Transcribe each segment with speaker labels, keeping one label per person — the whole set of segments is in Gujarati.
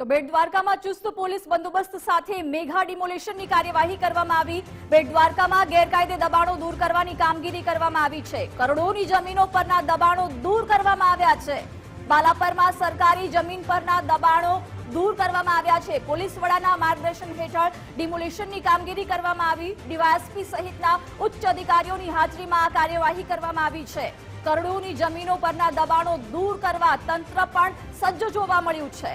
Speaker 1: તો બેટ દ્વારકામાં ચુસ્ત પોલીસ બંદોબસ્ત સાથે મેગા ડિમોલેશનની કાર્યવાહી કરવામાં આવી। બેટ દ્વારકામાં ગેરકાયદે દબાણો દૂર કરવાની કામગીરી કરવામાં આવી છે। કરોડોની જમીનો પરના દબાણો દૂર કરવામાં આવ્યા છે। બાલાપરમાં સરકારી જમીન પરના દબાણો દૂર કરવામાં આવ્યા છે। પોલીસ વડાના માર્ગદર્શન હેઠળ ડિમોલેશનની કામગીરી કરવામાં આવી। ડીવાયએસપી સહિતના ઉચ્ચ અધિકારીઓની હાજરીમાં આ કાર્યવાહી કરવામાં આવી છે। કરોડોની જમીનો પરના દબાણો દૂર કરવા તંત્ર પણ સજ્જ જોવા મળ્યું છે।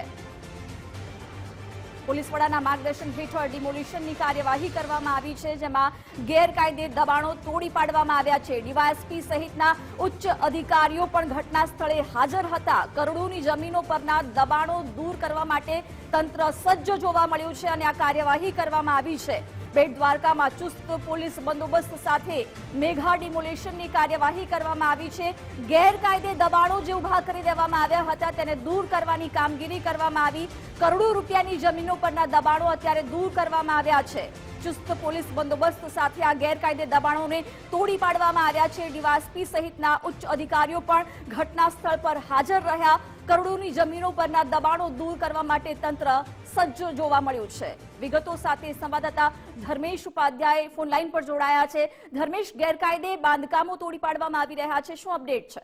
Speaker 1: પોલીસ વડાના માર્ગદર્શન હેઠળ ડિમોલિશનની કાર્યવાહી કરવામાં આવી છે, જેમાં ગેરકાયદે દબાણો તોડી પાડવામાં આવ્યા છે। ડીવાયએસપી સહિતના ઉચ્ચ અધિકારીઓ પણ ઘટના સ્થળે હાજર હતા। કરોડોની જમીનો પરના દબાણો દૂર કરવા માટે તંત્ર સજ્જ જોવા મળ્યું છે અને આ કાર્યવાહી કરવામાં આવી છે। બેટ દ્વારકામાં ચુસ્ત પોલીસ બંદોબસ્ત સાથે મેગા ડિમોલેશનની કાર્યવાહી કરવામાં આવી છે। ગેરકાયદે દબાણો જે ઉભા કરી દેવામાં આવ્યા હતા તેને દૂર કરવાની કામગીરી કરવામાં આવી। કરોડો રૂપિયાની જમીનો પરના દબાણો અત્યારે દૂર કરવામાં આવ્યા છે। ચુસ્ત પોલીસ બંદોબસ્ત સાથે આ ગેરકાયદે દબાણોને તોડી પાડવામાં આવ્યા છે। ડીવાયએસપી સહિતના ઉચ્ચ અધિકારીઓ પણ ઘટના સ્થળ પર હાજર રહ્યા। કરોડોની જમીનો પરના દબાણો દૂર કરવા માટે તંત્ર સજ્જ જોવા મળ્યું છે। વિગતો સાથે સંવાદદાતા ધર્મેશ ઉપાધ્યાય ફોનલાઈન પર જોડાયા છે। ધર્મેશ, ગેરકાયદે બાંધકામો તોડી પાડવામાં આવી રહ્યા છે, શું અપડેટ છે?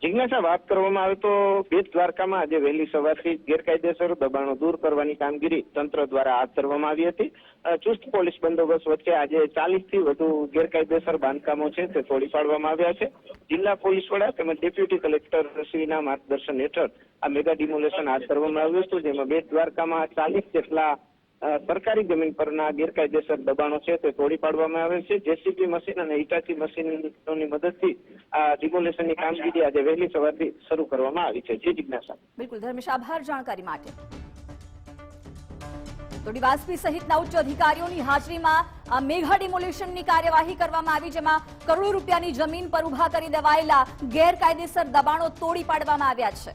Speaker 2: જિજ્ઞાસા, વાત કરવામાં આવે તો બેટ દ્વારકામાં આજે વહેલી સવારથી ગેરકાયદેસર દબાણો દૂર કરવાની કામગીરી તંત્ર દ્વારા હાથ ધરવામાં આવી હતી। ચુસ્ત પોલીસ બંદોબસ્ત વચ્ચે આજે 40 થી વધુ ગેરકાયદેસર બાંધકામો છે તે તોડી પાડવામાં આવ્યા છે। જિલ્લા પોલીસ વડા તેમજ ડેપ્યુટી કલેક્ટર શ્રીના માર્ગદર્શન હેઠળ આ મેગા ડિમોલેશન હાથ ધરવામાં આવ્યું હતું, જેમાં બેટ દ્વારકામાં 40 જેટલા સરકારી જમીન પરના ગેરકાયદેસર દબાણો છે તે તોડી પાડવામાં આવે છે। જેસીબી મશીન અને હિટાચી મશીનોની મદદથી આ ડિમોલેશનની કામગીરી આજે વહેલી સવારથી શરૂ કરવામાં આવી છે। જી જિજ્ઞાસા।
Speaker 1: બિલકુલ ધર્મેશ, આભાર જાણકારી માટે। તો ડીવાયએસપી સહિતના ઉચ્ચ અધિકારીઓની હાજરીમાં આ મેગા ડિમોલેશનની કાર્યવાહી કરવામાં આવી, જેમાં કરોડો રૂપિયાની જમીન પર ઉભા કરી દેવાયેલા ગેરકાયદેસર દબાણો તોડી પાડવામાં આવ્યા છે।